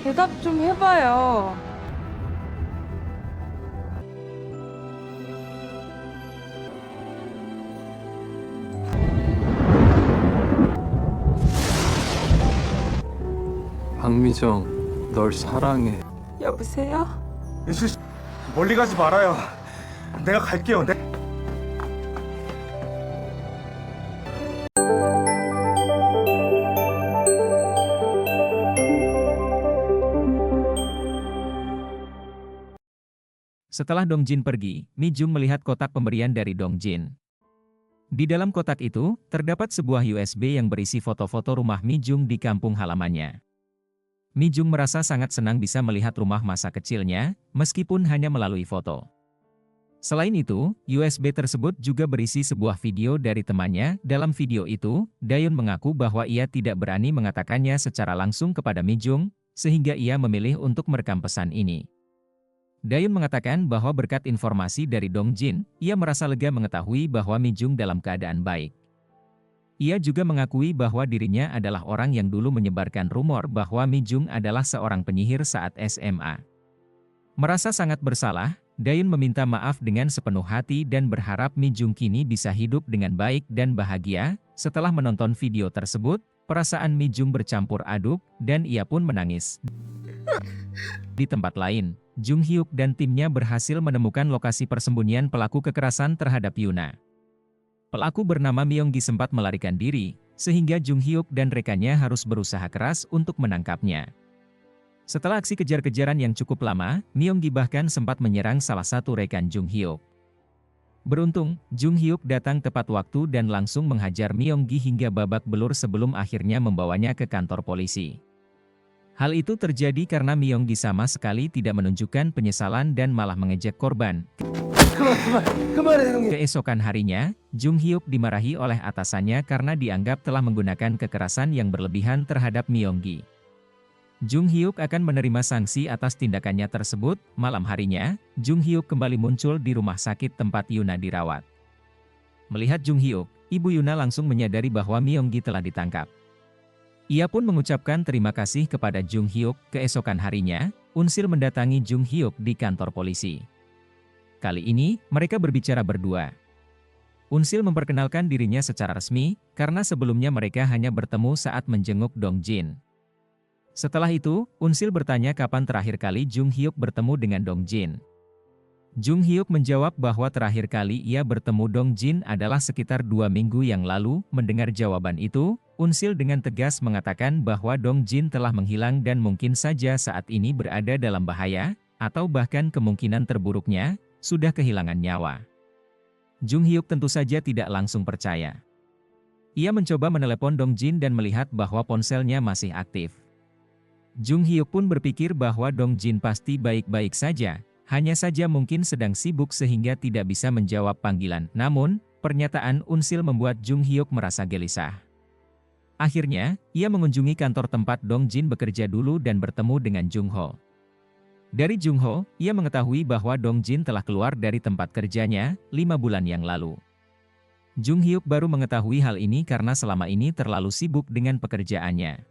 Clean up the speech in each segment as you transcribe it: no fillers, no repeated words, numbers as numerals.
대답 좀 해봐요. 박미정, 널 사랑해. 여보세요? 예슬 씨, 멀리 가지 말아요. 내가 갈게요. Setelah Dongjin pergi, Mi Jung melihat kotak pemberian dari Dongjin. Di dalam kotak itu, terdapat sebuah USB yang berisi foto-foto rumah Mi Jung di kampung halamannya. Mi Jung merasa sangat senang bisa melihat rumah masa kecilnya, meskipun hanya melalui foto. Selain itu, USB tersebut juga berisi sebuah video dari temannya. Dalam video itu, Daeun mengaku bahwa ia tidak berani mengatakannya secara langsung kepada Mi Jung, sehingga ia memilih untuk merekam pesan ini. Daeun mengatakan bahwa berkat informasi dari Dongjin, ia merasa lega mengetahui bahwa Mi Jung dalam keadaan baik. Ia juga mengakui bahwa dirinya adalah orang yang dulu menyebarkan rumor bahwa Mi Jung adalah seorang penyihir saat SMA. Merasa sangat bersalah, Daeun meminta maaf dengan sepenuh hati dan berharap Mi Jung kini bisa hidup dengan baik dan bahagia. Setelah menonton video tersebut, perasaan Mi Jung bercampur aduk, dan ia pun menangis. Di tempat lain, Jung Hyuk dan timnya berhasil menemukan lokasi persembunyian pelaku kekerasan terhadap Yuna. Pelaku bernama Myonggi sempat melarikan diri, sehingga Jung Hyuk dan rekannya harus berusaha keras untuk menangkapnya. Setelah aksi kejar-kejaran yang cukup lama, Myonggi bahkan sempat menyerang salah satu rekan Jung Hyuk. Beruntung, Jung Hyuk datang tepat waktu dan langsung menghajar Myonggi hingga babak belur sebelum akhirnya membawanya ke kantor polisi. Hal itu terjadi karena Myonggi sama sekali tidak menunjukkan penyesalan dan malah mengejek korban. Keesokan harinya, Jung Hyuk dimarahi oleh atasannya karena dianggap telah menggunakan kekerasan yang berlebihan terhadap Myonggi. Jung Hyuk akan menerima sanksi atas tindakannya tersebut. Malam harinya, Jung Hyuk kembali muncul di rumah sakit tempat Yuna dirawat. Melihat Jung Hyuk, ibu Yuna langsung menyadari bahwa Myonggi telah ditangkap. Ia pun mengucapkan terima kasih kepada Jung Hyuk. Keesokan harinya, Unsil mendatangi Jung Hyuk di kantor polisi. Kali ini, mereka berbicara berdua. Unsil memperkenalkan dirinya secara resmi, karena sebelumnya mereka hanya bertemu saat menjenguk Dongjin. Setelah itu, Unsil bertanya kapan terakhir kali Jung Hyuk bertemu dengan Dongjin. Jung Hyuk menjawab bahwa terakhir kali ia bertemu Dongjin adalah sekitar 2 minggu yang lalu. Mendengar jawaban itu, Unsil dengan tegas mengatakan bahwa Dongjin telah menghilang dan mungkin saja saat ini berada dalam bahaya, atau bahkan kemungkinan terburuknya, sudah kehilangan nyawa. Jung Hyuk tentu saja tidak langsung percaya. Ia mencoba menelepon Dongjin dan melihat bahwa ponselnya masih aktif. Jung Hyuk pun berpikir bahwa Dongjin pasti baik-baik saja, hanya saja mungkin sedang sibuk sehingga tidak bisa menjawab panggilan. Namun, pernyataan Unsil membuat Jung Hyuk merasa gelisah. Akhirnya, ia mengunjungi kantor tempat Dongjin bekerja dulu dan bertemu dengan Jung Ho. Dari Jung Ho, ia mengetahui bahwa Dongjin telah keluar dari tempat kerjanya 5 bulan yang lalu. Jung Hyuk baru mengetahui hal ini karena selama ini terlalu sibuk dengan pekerjaannya.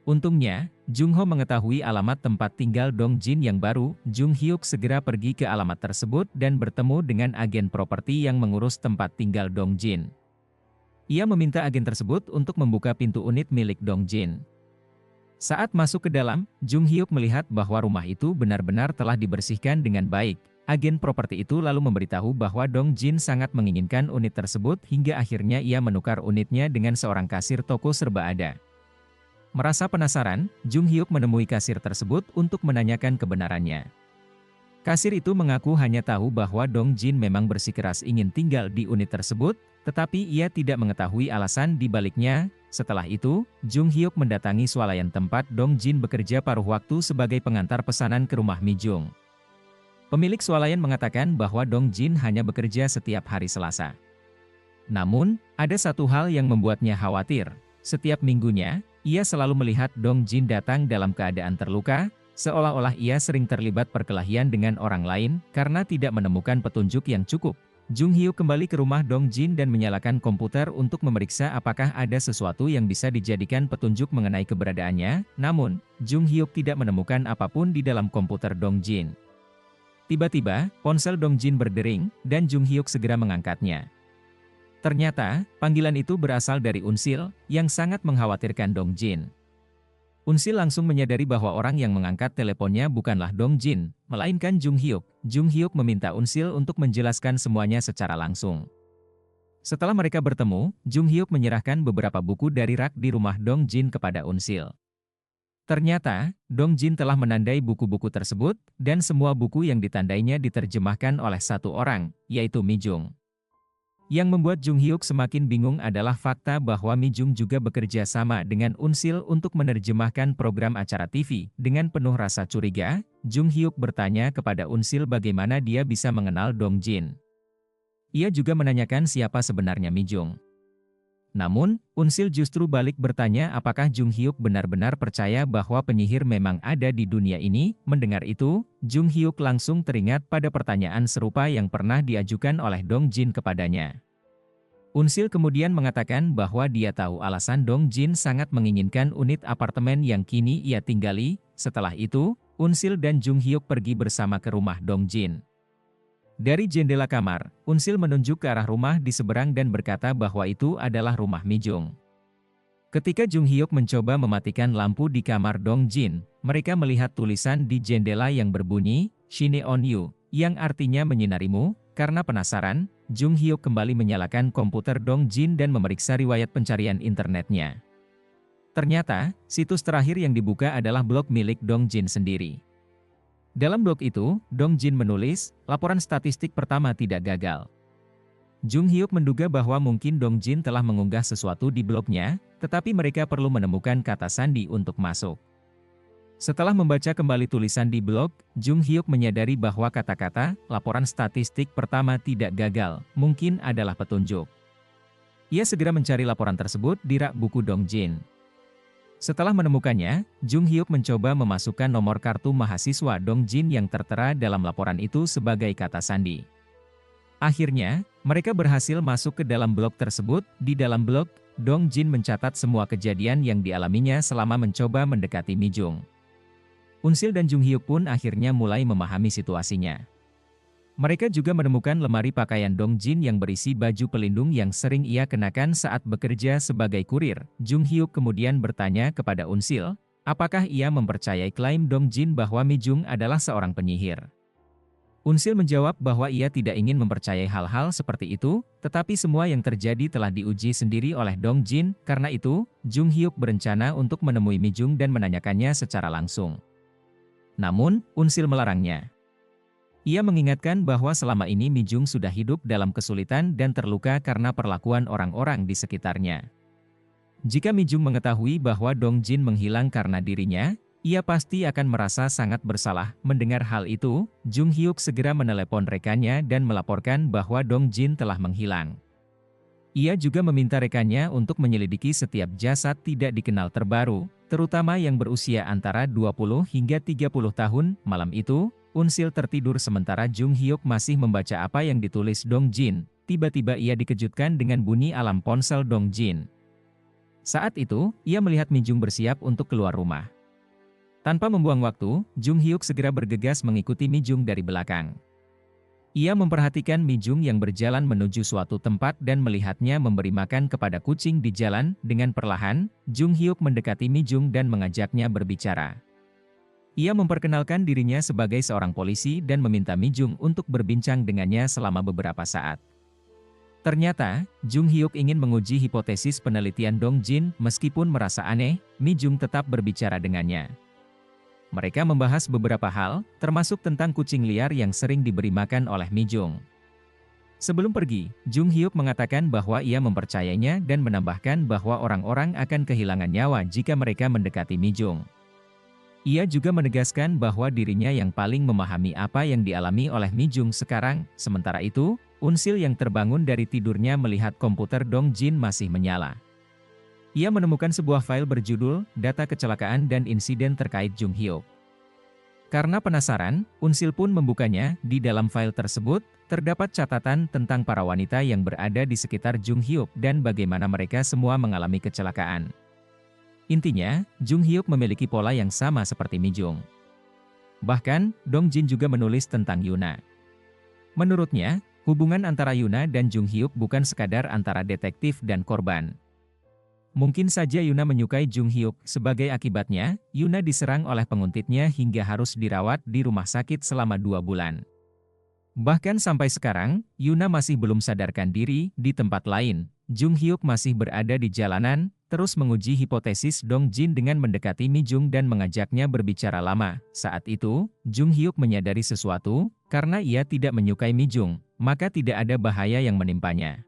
Untungnya, Jung Ho mengetahui alamat tempat tinggal Dongjin yang baru. Jung Hyuk segera pergi ke alamat tersebut dan bertemu dengan agen properti yang mengurus tempat tinggal Dongjin. Ia meminta agen tersebut untuk membuka pintu unit milik Dongjin. Saat masuk ke dalam, Jung Hyuk melihat bahwa rumah itu benar-benar telah dibersihkan dengan baik. Agen properti itu lalu memberitahu bahwa Dongjin sangat menginginkan unit tersebut hingga akhirnya ia menukar unitnya dengan seorang kasir toko serba ada. Merasa penasaran, Jung Hyuk menemui kasir tersebut untuk menanyakan kebenarannya. Kasir itu mengaku hanya tahu bahwa Dongjin memang bersikeras ingin tinggal di unit tersebut, tetapi ia tidak mengetahui alasan di baliknya. Setelah itu, Jung Hyuk mendatangi swalayan tempat Dongjin bekerja paruh waktu sebagai pengantar pesanan ke rumah Mi Jung. Pemilik swalayan mengatakan bahwa Dongjin hanya bekerja setiap hari Selasa. Namun, ada satu hal yang membuatnya khawatir. Setiap minggunya, ia selalu melihat Dongjin datang dalam keadaan terluka, seolah-olah ia sering terlibat perkelahian dengan orang lain karena tidak menemukan petunjuk yang cukup. Jung Hyuk kembali ke rumah Dongjin dan menyalakan komputer untuk memeriksa apakah ada sesuatu yang bisa dijadikan petunjuk mengenai keberadaannya. Namun, Jung Hyuk tidak menemukan apapun di dalam komputer Dong Jin. Tiba-tiba, ponsel Dong Jin berdering, dan Jung Hyuk segera mengangkatnya. Ternyata, panggilan itu berasal dari Unsil, yang sangat mengkhawatirkan Dong Jin. Unsil langsung menyadari bahwa orang yang mengangkat teleponnya bukanlah Dong Jin, melainkan Jung Hyuk. Jung Hyuk meminta Unsil untuk menjelaskan semuanya secara langsung. Setelah mereka bertemu, Jung Hyuk menyerahkan beberapa buku dari rak di rumah Dong Jin kepada Unsil. Ternyata, Dong Jin telah menandai buku-buku tersebut, dan semua buku yang ditandainya diterjemahkan oleh satu orang, yaitu Mi Jung. Yang membuat Jung Hyuk semakin bingung adalah fakta bahwa Mi Jung juga bekerja sama dengan Unsil untuk menerjemahkan program acara TV. Dengan penuh rasa curiga, Jung Hyuk bertanya kepada Unsil bagaimana dia bisa mengenal Dong Jin. Ia juga menanyakan siapa sebenarnya Mi Jung. Namun, Unsil justru balik bertanya apakah Jung Hyuk benar-benar percaya bahwa penyihir memang ada di dunia ini. Mendengar itu, Jung Hyuk langsung teringat pada pertanyaan serupa yang pernah diajukan oleh Dong Jin kepadanya. Unsil kemudian mengatakan bahwa dia tahu alasan Dong Jin sangat menginginkan unit apartemen yang kini ia tinggali. Setelah itu, Unsil dan Jung Hyuk pergi bersama ke rumah Dong Jin. Dari jendela kamar, Unsil menunjuk ke arah rumah di seberang dan berkata bahwa itu adalah rumah Mi Jung. Ketika Jung Hyuk mencoba mematikan lampu di kamar Dong Jin, mereka melihat tulisan di jendela yang berbunyi, "Shine on you", yang artinya menyinarimu. Karena penasaran, Jung Hyuk kembali menyalakan komputer Dong Jin dan memeriksa riwayat pencarian internetnya. Ternyata, situs terakhir yang dibuka adalah blog milik Dong Jin sendiri. Dalam blog itu, Dong Jin menulis, laporan statistik pertama tidak gagal. Jung Hyuk menduga bahwa mungkin Dong Jin telah mengunggah sesuatu di blognya, tetapi mereka perlu menemukan kata sandi untuk masuk. Setelah membaca kembali tulisan di blog, Jung Hyuk menyadari bahwa kata-kata, laporan statistik pertama tidak gagal, mungkin adalah petunjuk. Ia segera mencari laporan tersebut di rak buku Dong Jin. Setelah menemukannya, Jung Hyuk mencoba memasukkan nomor kartu mahasiswa Dong Jin yang tertera dalam laporan itu sebagai kata sandi. Akhirnya, mereka berhasil masuk ke dalam blog tersebut. Di dalam blog, Dong Jin mencatat semua kejadian yang dialaminya selama mencoba mendekati Mi Jung. Unsil dan Jung Hyuk pun akhirnya mulai memahami situasinya. Mereka juga menemukan lemari pakaian Dong Jin yang berisi baju pelindung yang sering ia kenakan saat bekerja sebagai kurir. Jung Hyuk kemudian bertanya kepada Unsil, apakah ia mempercayai klaim Dong Jin bahwa Mi Jung adalah seorang penyihir. Unsil menjawab bahwa ia tidak ingin mempercayai hal-hal seperti itu, tetapi semua yang terjadi telah diuji sendiri oleh Dong Jin. Karena itu, Jung Hyuk berencana untuk menemui Mi Jung dan menanyakannya secara langsung. Namun, Unsil melarangnya. Ia mengingatkan bahwa selama ini Mi Jung sudah hidup dalam kesulitan dan terluka karena perlakuan orang-orang di sekitarnya. Jika Mi Jung mengetahui bahwa Dong Jin menghilang karena dirinya, ia pasti akan merasa sangat bersalah. Mendengar hal itu, Jung Hyuk segera menelepon rekannya dan melaporkan bahwa Dong Jin telah menghilang. Ia juga meminta rekannya untuk menyelidiki setiap jasad tidak dikenal terbaru, terutama yang berusia antara 20 hingga 30 tahun. Malam itu, Unsil tertidur sementara Jung Hyuk masih membaca apa yang ditulis Dong Jin. Tiba-tiba ia dikejutkan dengan bunyi alarm ponsel Dong Jin. Saat itu, ia melihat Mi Jung bersiap untuk keluar rumah. Tanpa membuang waktu, Jung Hyuk segera bergegas mengikuti Mi Jung dari belakang. Ia memperhatikan Mi Jung yang berjalan menuju suatu tempat dan melihatnya memberi makan kepada kucing di jalan. Dengan perlahan, Jung Hyuk mendekati Mi Jung dan mengajaknya berbicara. Ia memperkenalkan dirinya sebagai seorang polisi dan meminta Mi Jung untuk berbincang dengannya selama beberapa saat. Ternyata, Jung Hyuk ingin menguji hipotesis penelitian Dong Jin. Meskipun merasa aneh, Mi Jung tetap berbicara dengannya. Mereka membahas beberapa hal, termasuk tentang kucing liar yang sering diberi makan oleh Mi Jung. Sebelum pergi, Jung Hyuk mengatakan bahwa ia mempercayainya dan menambahkan bahwa orang-orang akan kehilangan nyawa jika mereka mendekati Mi Jung. Ia juga menegaskan bahwa dirinya yang paling memahami apa yang dialami oleh Mi Jung sekarang. Sementara itu, Unsil yang terbangun dari tidurnya melihat komputer Dong Jin masih menyala. Ia menemukan sebuah file berjudul, Data Kecelakaan dan Insiden Terkait Jung Hyuk. Karena penasaran, Unsil pun membukanya. Di dalam file tersebut, terdapat catatan tentang para wanita yang berada di sekitar Jung Hyuk dan bagaimana mereka semua mengalami kecelakaan. Intinya, Jung Hyuk memiliki pola yang sama seperti Mi Jung. Bahkan, Dong Jin juga menulis tentang Yuna. Menurutnya, hubungan antara Yuna dan Jung Hyuk bukan sekadar antara detektif dan korban. Mungkin saja Yuna menyukai Jung Hyuk, sebagai akibatnya, Yuna diserang oleh penguntitnya hingga harus dirawat di rumah sakit selama 2 bulan. Bahkan sampai sekarang, Yuna masih belum sadarkan diri. Di tempat lain, Jung Hyuk masih berada di jalanan, terus menguji hipotesis Dong Jin dengan mendekati Mi Jung dan mengajaknya berbicara lama. Saat itu, Jung Hyuk menyadari sesuatu, karena ia tidak menyukai Mi Jung, maka tidak ada bahaya yang menimpanya.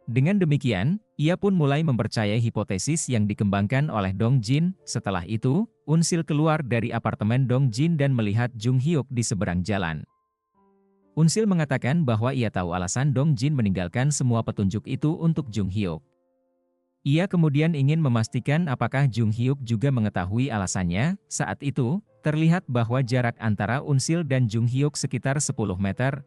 Dengan demikian, ia pun mulai mempercayai hipotesis yang dikembangkan oleh Dong Jin. Setelah itu, Unsil keluar dari apartemen Dong Jin dan melihat Jung Hyuk di seberang jalan. Unsil mengatakan bahwa ia tahu alasan Dong Jin meninggalkan semua petunjuk itu untuk Jung Hyuk. Ia kemudian ingin memastikan apakah Jung Hyuk juga mengetahui alasannya. Saat itu, terlihat bahwa jarak antara Unsil dan Jung Hyuk sekitar 10 meter.